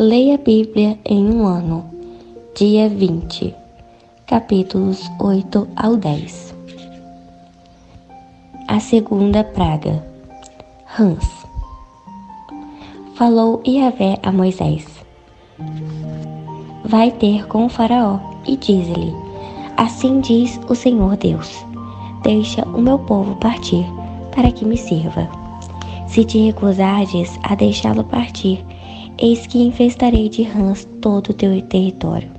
Leia a Bíblia em um ano. Dia 20, capítulos 8 ao 10. A segunda praga. Rãs. Falou Yahvé a Moisés: Vai ter com o faraó e diz-lhe: Assim diz o Senhor Deus: Deixa o meu povo partir, para que me sirva. Se te recusardes a deixá-lo partir, eis que infestarei de rãs todo o teu território.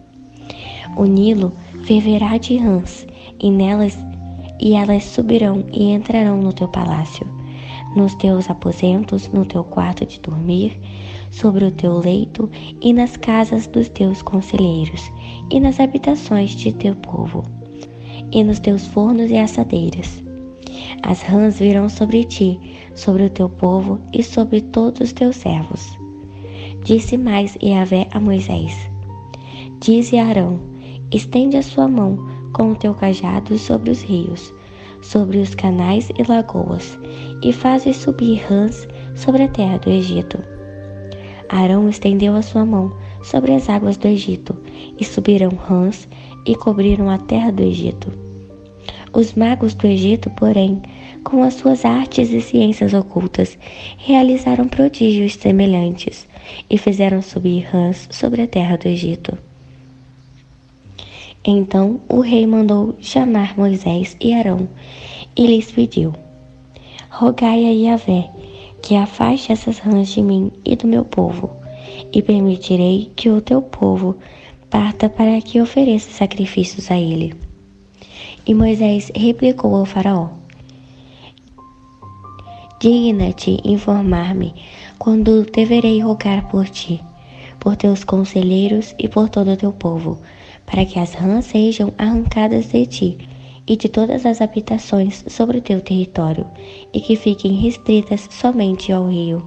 O Nilo ferverá de rãs, e elas subirão e entrarão no teu palácio, nos teus aposentos, no teu quarto de dormir, sobre o teu leito e nas casas dos teus conselheiros, e nas habitações de teu povo, e nos teus fornos e assadeiras. As rãs virão sobre ti, sobre o teu povo e sobre todos os teus servos. Disse mais Yahvé a Moisés: Dize a Arão: Estende a sua mão com o teu cajado sobre os rios, sobre os canais e lagoas, e faz-os subir rãs sobre a terra do Egito. Arão estendeu a sua mão sobre as águas do Egito, e subiram rãs e cobriram a terra do Egito. Os magos do Egito, porém, com as suas artes e ciências ocultas, realizaram prodígios semelhantes e fizeram subir rãs sobre a terra do Egito. Então o rei mandou chamar Moisés e Arão e lhes pediu: Rogai a Yahvé que afaste essas rãs de mim e do meu povo, e permitirei que o teu povo parta para que ofereça sacrifícios a ele. E Moisés replicou ao faraó: Digna-te informar-me quando deverei rogar por ti, por teus conselheiros e por todo o teu povo, para que as rãs sejam arrancadas de ti e de todas as habitações sobre o teu território, e que fiquem restritas somente ao rio.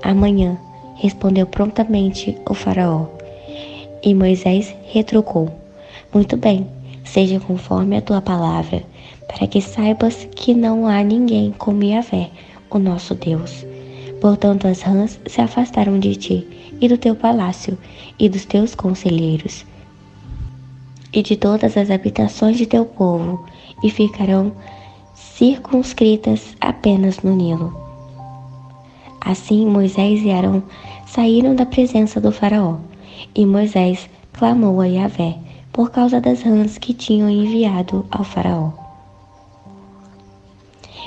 Amanhã, respondeu prontamente o faraó. E Moisés retrucou: Muito bem, seja conforme a tua palavra, para que saibas que não há ninguém como Yahvé, o nosso Deus. Portanto, as rãs se afastaram de ti, e do teu palácio, e dos teus conselheiros, e de todas as habitações de teu povo, e ficarão circunscritas apenas no Nilo. Assim Moisés e Arão saíram da presença do faraó, e Moisés clamou a Yahvé por causa das rãs que tinham enviado ao faraó.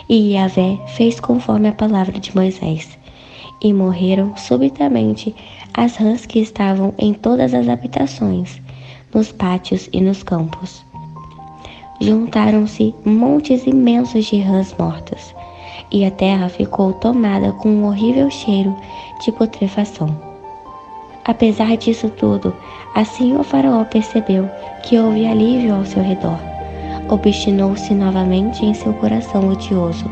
E Yahvé fez conforme a palavra de Moisés, e morreram subitamente as rãs que estavam em todas as habitações, nos pátios e nos campos. Juntaram-se montes imensos de rãs mortas, e a terra ficou tomada com um horrível cheiro de putrefação. Apesar disso tudo, assim o faraó percebeu que houve alívio ao seu redor. Obstinou-se novamente em seu coração odioso,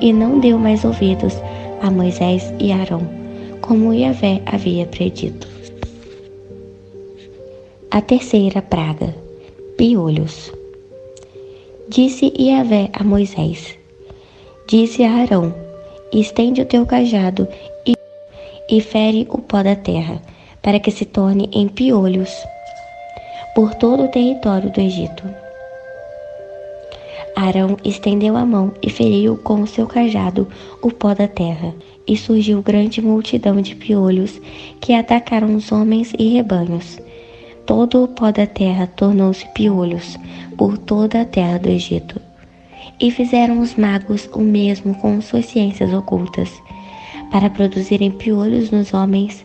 e não deu mais ouvidos a Moisés e Arão, como Yahvé havia predito. A terceira praga. Piolhos. Disse Yahvé a Moisés: Disse a Arão: Estende o teu cajado e fere o pó da terra, para que se torne em piolhos por todo o território do Egito. Arão estendeu a mão e feriu com o seu cajado o pó da terra, e surgiu grande multidão de piolhos que atacaram os homens e rebanhos. Todo o pó da terra tornou-se piolhos por toda a terra do Egito. E fizeram os magos o mesmo com suas ciências ocultas, para produzirem piolhos nos homens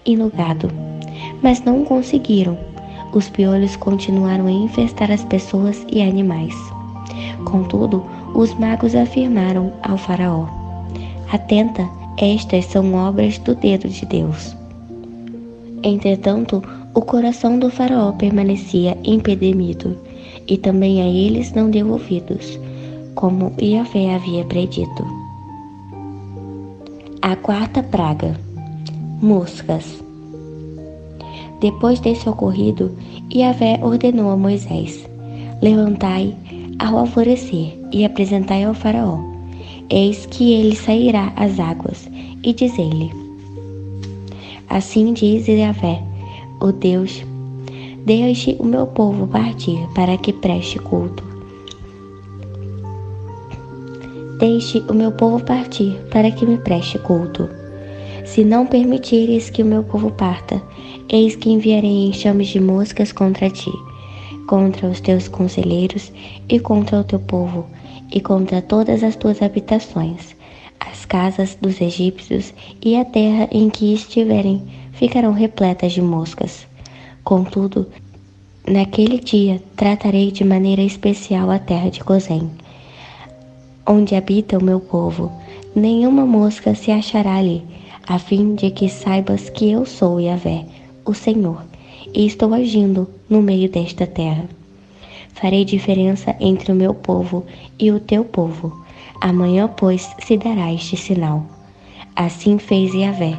e no gado. Mas não conseguiram. Os piolhos continuaram a infestar as pessoas e animais. Contudo, os magos afirmaram ao faraó: Atenta, estas são obras do dedo de Deus. Entretanto, o coração do faraó permanecia empedernido, e também a eles não deu ouvidos, como Yahvé havia predito. A quarta praga. Moscas. Depois desse ocorrido, Yahvé ordenou a Moisés: Levantai ao alvorecer e apresentai ao faraó. Eis que ele sairá às águas, e dizei-lhe: Assim diz Yahvé, o Deus: deixe o meu povo partir para que preste culto. Deixe o meu povo partir para que me preste culto. Se não permitires que o meu povo parta, eis que enviarei enxames de moscas contra ti, contra os teus conselheiros e contra o teu povo, e contra todas as tuas habitações. As casas dos egípcios e a terra em que estiverem ficarão repletas de moscas. Contudo, naquele dia tratarei de maneira especial a terra de Gozém, onde habita o meu povo. Nenhuma mosca se achará ali, a fim de que saibas que eu sou Yahvé, o Senhor, e estou agindo no meio desta terra. Farei diferença entre o meu povo e o teu povo. Amanhã, pois, se dará este sinal. Assim fez Yahvé.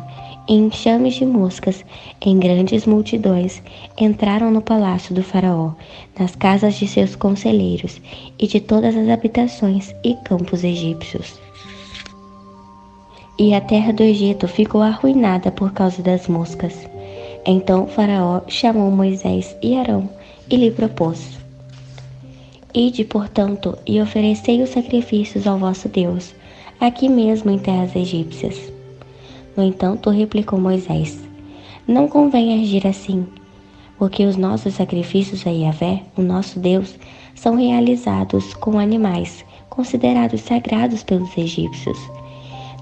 Enxames de moscas, em grandes multidões, entraram no palácio do faraó, nas casas de seus conselheiros e de todas as habitações e campos egípcios. E a terra do Egito ficou arruinada por causa das moscas. Então o faraó chamou Moisés e Arão e lhe propôs: ide, portanto, e oferecei os sacrifícios ao vosso Deus, aqui mesmo em terras egípcias. No entanto, replicou Moisés: não convém agir assim, porque os nossos sacrifícios a Yahvé, o nosso Deus, são realizados com animais considerados sagrados pelos egípcios.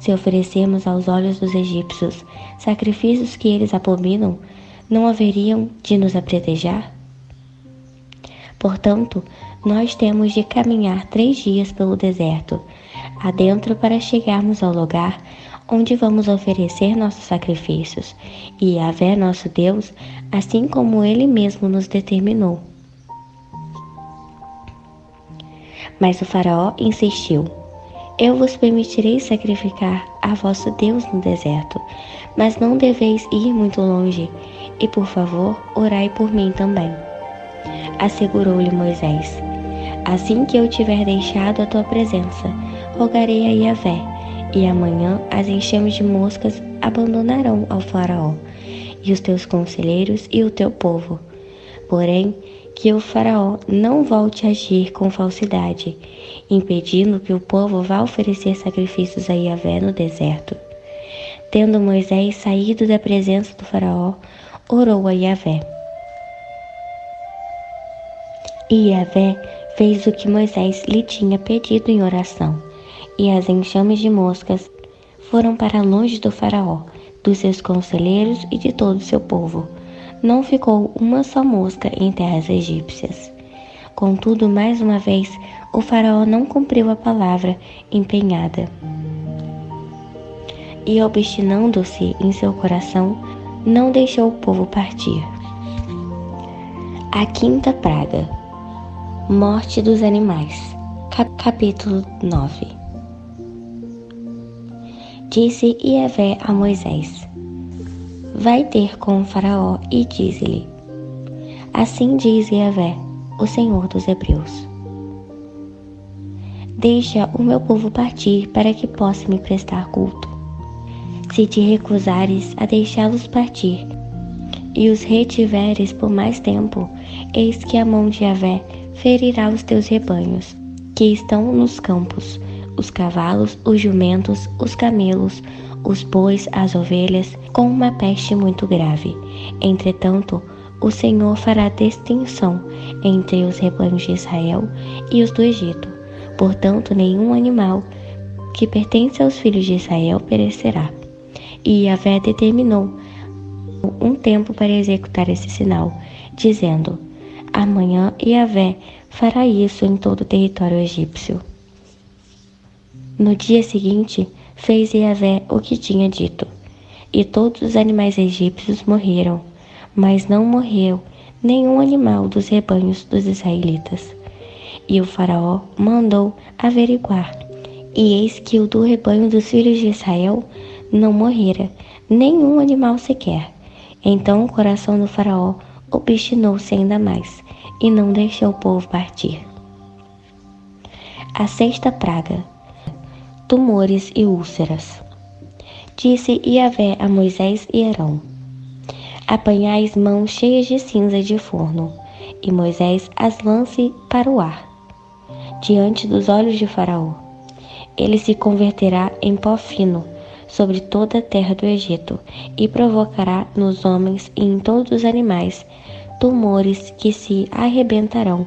Se oferecermos aos olhos dos egípcios sacrifícios que eles abominam, não haveriam de nos apedrejar? Portanto, nós temos de caminhar 3 dias pelo deserto, adentro, para chegarmos ao lugar onde vamos oferecer nossos sacrifícios, e Yahvé, nosso Deus, assim como Ele mesmo nos determinou. Mas o faraó insistiu: eu vos permitirei sacrificar a vosso Deus no deserto, mas não deveis ir muito longe, e por favor, orai por mim também. Assegurou-lhe Moisés: assim que eu tiver deixado a tua presença, rogarei a Yahvé, e amanhã as enxames de moscas abandonarão ao faraó, e os teus conselheiros e o teu povo. Porém, que o faraó não volte a agir com falsidade, impedindo que o povo vá oferecer sacrifícios a Yahvé no deserto. Tendo Moisés saído da presença do faraó, orou a Yahvé. E Yahvé fez o que Moisés lhe tinha pedido em oração, e as enxames de moscas foram para longe do faraó, dos seus conselheiros e de todo o seu povo. Não ficou uma só mosca em terras egípcias. Contudo, mais uma vez, o faraó não cumpriu a palavra empenhada. E, obstinando-se em seu coração, não deixou o povo partir. A 5ª praga: morte dos animais. Capítulo 9. Disse Yahvé a Moisés: vai ter com o faraó e dize-lhe: assim diz Yahvé, o Senhor dos Hebreus: deixa o meu povo partir para que possa me prestar culto. Se te recusares a deixá-los partir e os retiveres por mais tempo, eis que a mão de Yahvé ferirá os teus rebanhos, que estão nos campos, os cavalos, os jumentos, os camelos, os bois, as ovelhas, com uma peste muito grave. Entretanto, o Senhor fará distinção entre os rebanhos de Israel e os do Egito. Portanto, nenhum animal que pertence aos filhos de Israel perecerá. E Yahvé determinou um tempo para executar esse sinal, dizendo: amanhã Yahvé fará isso em todo o território egípcio. No dia seguinte, fez Yahvé o que tinha dito, e todos os animais egípcios morreram, mas não morreu nenhum animal dos rebanhos dos israelitas. E o faraó mandou averiguar, e eis que o do rebanho dos filhos de Israel não morrera, nenhum animal sequer. Então o coração do faraó obstinou-se ainda mais, e não deixou o povo partir. A 6ª praga: tumores e úlceras. Disse Yahvé a Moisés e Arão: apanhais mãos cheias de cinza de forno, e Moisés as lance para o ar, diante dos olhos de Faraó. Ele se converterá em pó fino sobre toda a terra do Egito, e provocará nos homens e em todos os animais tumores que se arrebentarão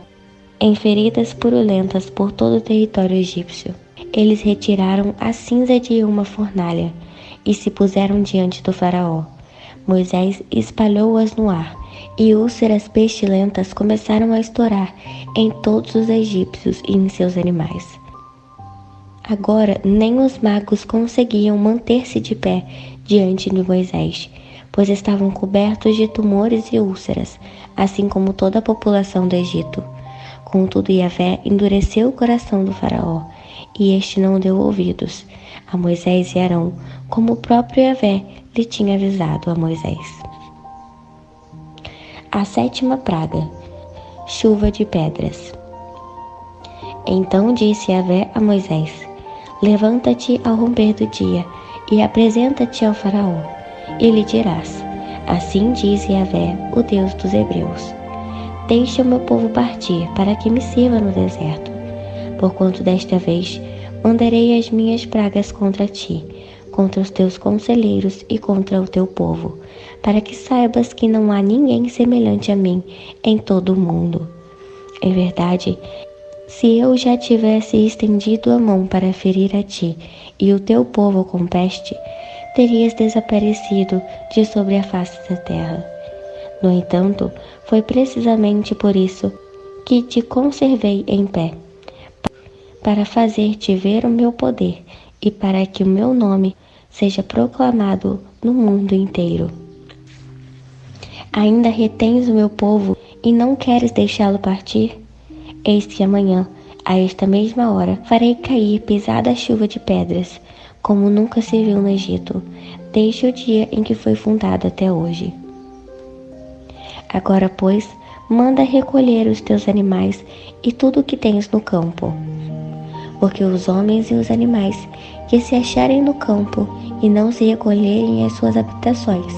em feridas purulentas por todo o território egípcio. Eles retiraram a cinza de uma fornalha e se puseram diante do Faraó. Moisés espalhou-as no ar, e úlceras pestilentas começaram a estourar em todos os egípcios e em seus animais. Agora nem os magos conseguiam manter-se de pé diante de Moisés, pois estavam cobertos de tumores e úlceras, assim como toda a população do Egito. Contudo, Yahvé endureceu o coração do Faraó, e este não deu ouvidos a Moisés e Arão, como o próprio Yahvé lhe tinha avisado a Moisés. A 7ª praga, chuva de pedras. Então disse Yahvé a Moisés: levanta-te ao romper do dia e apresenta-te ao Faraó, e lhe dirás: assim diz Yahvé, o Deus dos Hebreus: deixa o meu povo partir, para que me sirva no deserto. Porquanto desta vez mandarei as minhas pragas contra ti, contra os teus conselheiros e contra o teu povo, para que saibas que não há ninguém semelhante a mim em todo o mundo. É verdade, se eu já tivesse estendido a mão para ferir a ti e o teu povo com peste, terias desaparecido de sobre a face da terra. No entanto, foi precisamente por isso que te conservei em pé, para fazer-te ver o meu poder e para que o meu nome seja proclamado no mundo inteiro. Ainda retens o meu povo e não queres deixá-lo partir? Eis que amanhã, a esta mesma hora, farei cair pesada chuva de pedras, como nunca se viu no Egito, desde o dia em que foi fundado até hoje. Agora, pois, manda recolher os teus animais e tudo o que tens no campo, porque os homens e os animais que se acharem no campo e não se recolherem às suas habitações,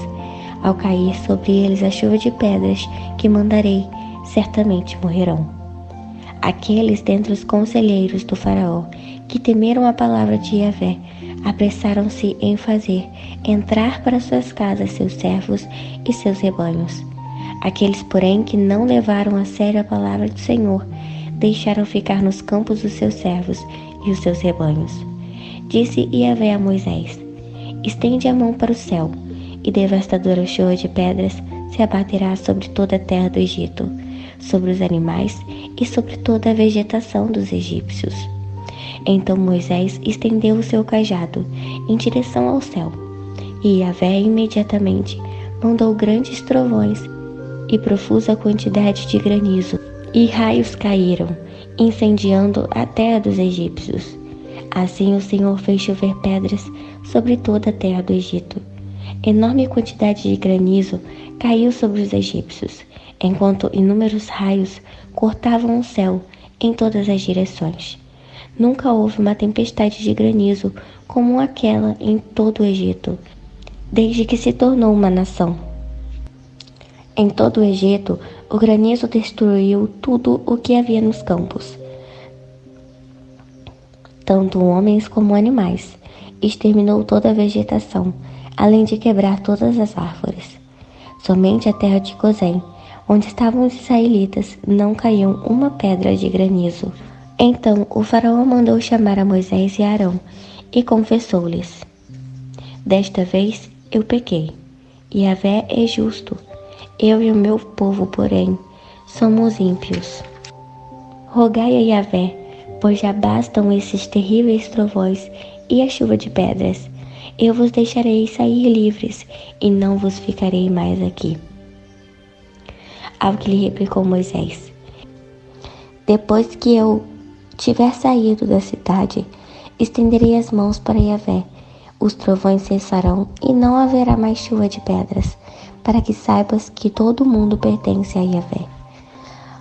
ao cair sobre eles a chuva de pedras que mandarei, certamente morrerão. Aqueles dentre os conselheiros do Faraó que temeram a palavra de Yahvé apressaram-se em fazer entrar para suas casas seus servos e seus rebanhos. Aqueles, porém, que não levaram a sério a palavra do Senhor, deixaram ficar nos campos os seus servos e os seus rebanhos. Disse Yahvé a Moisés: estende a mão para o céu, e devastadora chuva de pedras se abaterá sobre toda a terra do Egito, sobre os animais e sobre toda a vegetação dos egípcios. Então Moisés estendeu o seu cajado em direção ao céu, e Yahvé imediatamente mandou grandes trovões e profusa quantidade de granizo, e raios caíram, incendiando a terra dos egípcios. Assim o Senhor fez chover pedras sobre toda a terra do Egito. Enorme quantidade de granizo caiu sobre os egípcios, enquanto inúmeros raios cortavam o céu em todas as direções. Nunca houve uma tempestade de granizo como aquela em todo o Egito, desde que se tornou uma nação. Em todo o Egito, o granizo destruiu tudo o que havia nos campos, tanto homens como animais. Exterminou toda a vegetação, além de quebrar todas as árvores. Somente a terra de Gozém, onde estavam os israelitas, não caiu uma pedra de granizo. Então o faraó mandou chamar a Moisés e a Arão e confessou-lhes: desta vez eu pequei. Yahvé é justo. Eu e o meu povo, porém, somos ímpios. Rogai a Yahvé, pois já bastam esses terríveis trovões e a chuva de pedras. Eu vos deixarei sair livres e não vos ficarei mais aqui. Ao que lhe replicou Moisés: depois que eu tiver saído da cidade, estenderei as mãos para Yahvé. Os trovões cessarão e não haverá mais chuva de pedras, para que saibas que todo o mundo pertence a Yahvé.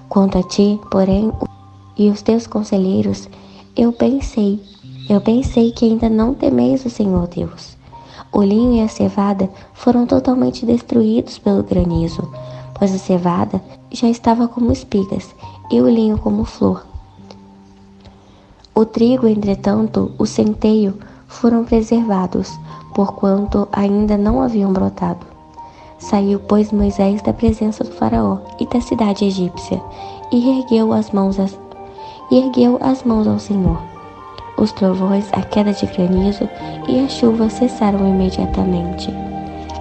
Quanto a ti, porém, e os teus conselheiros, eu pensei que ainda não temeis o Senhor Deus. O linho e a cevada foram totalmente destruídos pelo granizo, pois a cevada já estava como espigas e o linho como flor. O trigo, entretanto, o centeio, foram preservados, porquanto ainda não haviam brotado. Saiu, pois, Moisés da presença do faraó e da cidade egípcia, e ergueu as mãos ao Senhor. Os trovões, a queda de granizo e a chuva cessaram imediatamente.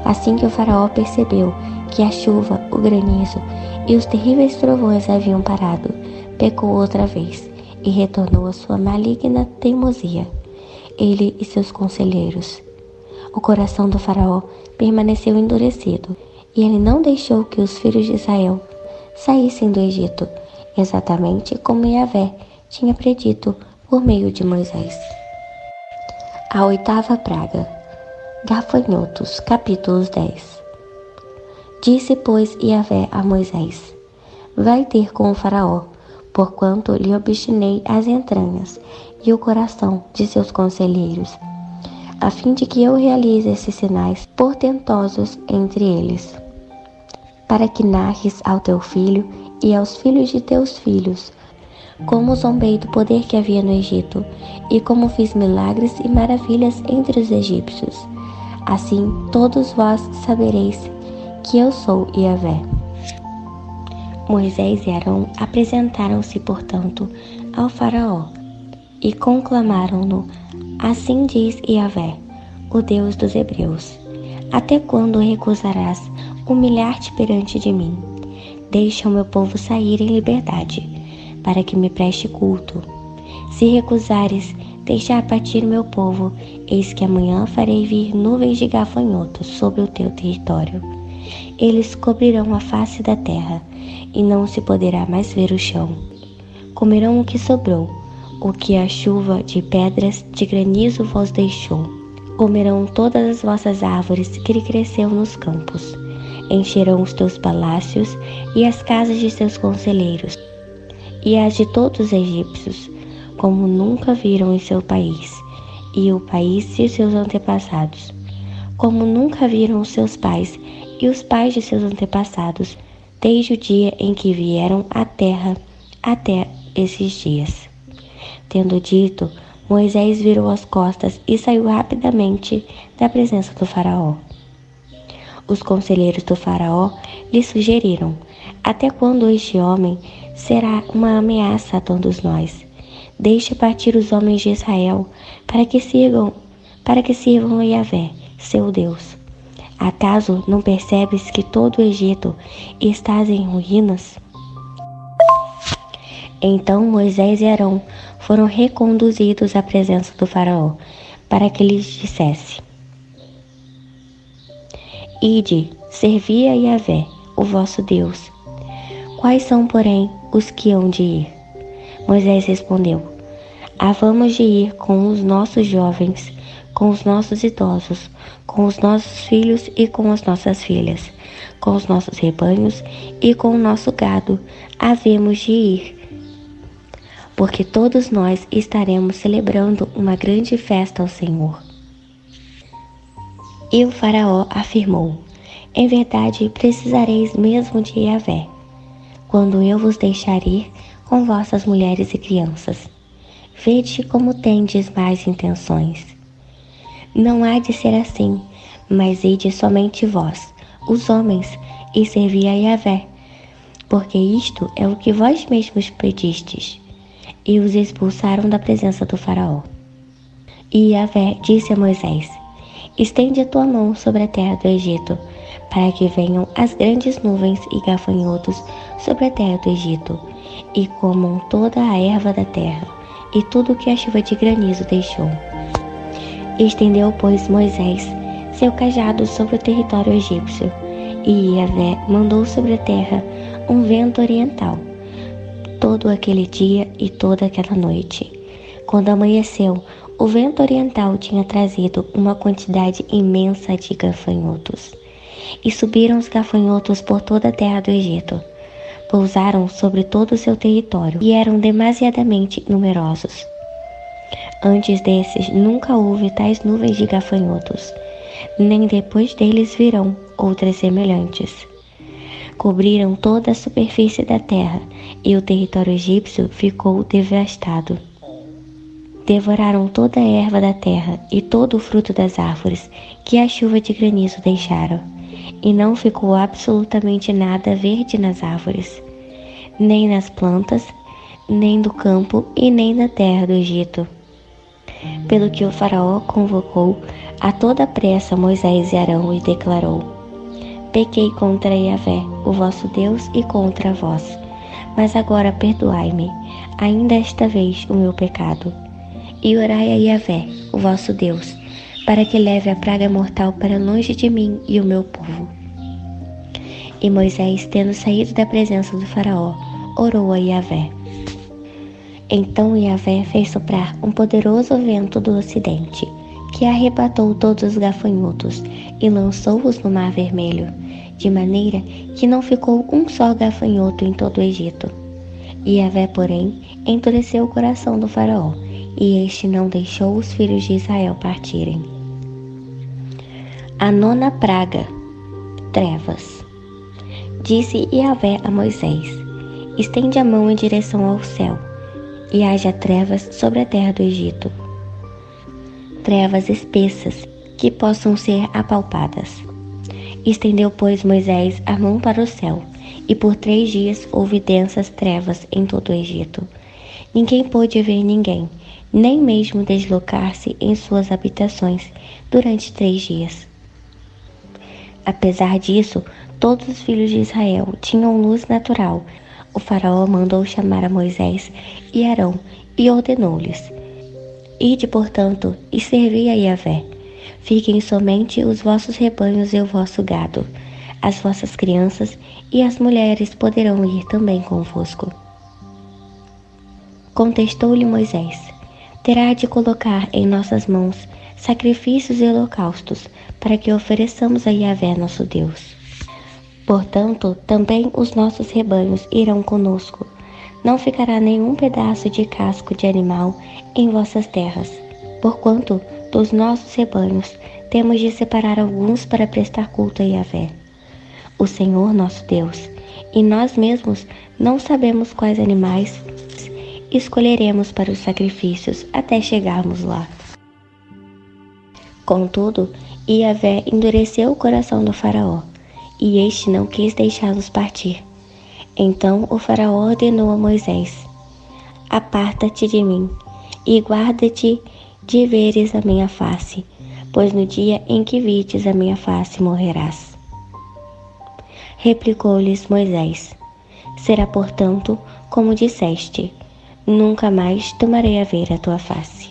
Assim que o faraó percebeu que a chuva, o granizo e os terríveis trovões haviam parado, pecou outra vez e retornou à sua maligna teimosia, ele e seus conselheiros. O coração do faraó permaneceu endurecido, e ele não deixou que os filhos de Israel saíssem do Egito, exatamente como Yahvé tinha predito por meio de Moisés. A oitava praga. Gafanhotos, capítulo 10. Disse, pois, Yahvé a Moisés: Vai ter com o faraó, porquanto lhe obstinei as entranhas e o coração de seus conselheiros, a fim de que eu realize esses sinais portentosos entre eles, para que narres ao teu filho e aos filhos de teus filhos, como zombei do poder que havia no Egito, e como fiz milagres e maravilhas entre os egípcios. Assim todos vós sabereis que eu sou Yahvé. Moisés e Arão apresentaram-se, portanto, ao faraó, e conclamaram-no: Assim diz Yahvé, o Deus dos hebreus: Até quando recusarás humilhar-te perante de mim? Deixa o meu povo sair em liberdade, para que me preste culto. Se recusares deixar partir meu povo, eis que amanhã farei vir nuvens de gafanhotos sobre o teu território. Eles cobrirão a face da terra, e não se poderá mais ver o chão. Comerão o que sobrou, o que a chuva de pedras de granizo vos deixou. Comerão todas as vossas árvores que lhe cresceu nos campos. Encherão os teus palácios e as casas de seus conselheiros, e as de todos os egípcios, como nunca viram em seu país, e o país de seus antepassados, como nunca viram os seus pais e os pais de seus antepassados, desde o dia em que vieram à terra até esses dias. Tendo dito, Moisés virou as costas e saiu rapidamente da presença do faraó. Os conselheiros do faraó lhe sugeriram: Até quando este homem será uma ameaça a todos nós? Deixa partir os homens de Israel, para que sirvam a Yahvé, seu Deus. Acaso não percebes que todo o Egito está em ruínas? Então Moisés e Arão foram reconduzidos à presença do faraó, para que lhes dissesse: Ide, servi a Yahvé, o vosso Deus. Quais são, porém, os que hão de ir? Moisés respondeu: Havamos de ir com os nossos jovens, com os nossos idosos, com os nossos filhos e com as nossas filhas, com os nossos rebanhos e com o nosso gado, havemos de ir, porque todos nós estaremos celebrando uma grande festa ao Senhor. E o faraó afirmou: Em verdade precisareis mesmo de Yahvé, quando eu vos deixar ir com vossas mulheres e crianças. Vede como tendes mais intenções. Não há de ser assim, mas ide somente vós, os homens, e servi a Yahvé, porque isto é o que vós mesmos pedistes. E os expulsaram da presença do faraó. E Yahvé disse a Moisés: Estende a tua mão sobre a terra do Egito, para que venham as grandes nuvens e gafanhotos sobre a terra do Egito, e comam toda a erva da terra, e tudo o que a chuva de granizo deixou. Estendeu, pois, Moisés seu cajado sobre o território egípcio, e Yahvé mandou sobre a terra um vento oriental, todo aquele dia e toda aquela noite. Quando amanheceu, o vento oriental tinha trazido uma quantidade imensa de gafanhotos. E subiram os gafanhotos por toda a terra do Egito. Pousaram sobre todo o seu território e eram demasiadamente numerosos. Antes desses, nunca houve tais nuvens de gafanhotos. nem depois deles virão outras semelhantes. Cobriram toda a superfície da terra, e o território egípcio ficou devastado. Devoraram toda a erva da terra e todo o fruto das árvores que a chuva de granizo deixaram, e não ficou absolutamente nada verde nas árvores, nem nas plantas, nem do campo e nem da terra do Egito. Pelo que o faraó convocou a toda pressa Moisés e Arão e declarou: Pequei contra Yahvé, o vosso Deus, e contra vós. Mas agora perdoai-me, ainda esta vez, o meu pecado. E orai a Yahvé, o vosso Deus, para que leve a praga mortal para longe de mim e o meu povo. E Moisés, tendo saído da presença do faraó, orou a Yahvé. Então Yahvé fez soprar um poderoso vento do ocidente, que arrebatou todos os gafanhotos e lançou-os no Mar Vermelho, de maneira que não ficou um só gafanhoto em todo o Egito. E Yahvé, porém, endureceu o coração do faraó, e este não deixou os filhos de Israel partirem. A nona praga, trevas. Disse Yahvé a Moisés: Estende a mão em direção ao céu, e haja trevas sobre a terra do Egito. Trevas espessas, que possam ser apalpadas. Estendeu, pois, Moisés a mão para o céu, e por 3 dias houve densas trevas em todo o Egito. Ninguém pôde ver ninguém, nem mesmo deslocar-se em suas habitações durante 3 dias. Apesar disso, todos os filhos de Israel tinham luz natural. O faraó mandou chamar a Moisés e Arão e ordenou-lhes: Ide, portanto, e servi a Yahvé. Fiquem somente os vossos rebanhos e o vosso gado. As vossas crianças e as mulheres poderão ir também convosco. Contestou-lhe Moisés: Terá de colocar em nossas mãos sacrifícios e holocaustos, para que ofereçamos a Yahvé nosso Deus. Portanto, também os nossos rebanhos irão conosco. Não ficará nenhum pedaço de casco de animal em vossas terras, porquanto dos nossos rebanhos temos de separar alguns para prestar culto a Yahvé, o Senhor nosso Deus, e nós mesmos não sabemos quais animais escolheremos para os sacrifícios até chegarmos lá. Contudo, Yahvé endureceu o coração do faraó, e este não quis deixá-los partir. Então o faraó ordenou a Moisés: Aparta-te de mim, e guarda-te de veres a minha face, pois no dia em que vides a minha face morrerás. Replicou-lhes Moisés: Será, portanto, como disseste, nunca mais tomarei a ver a tua face.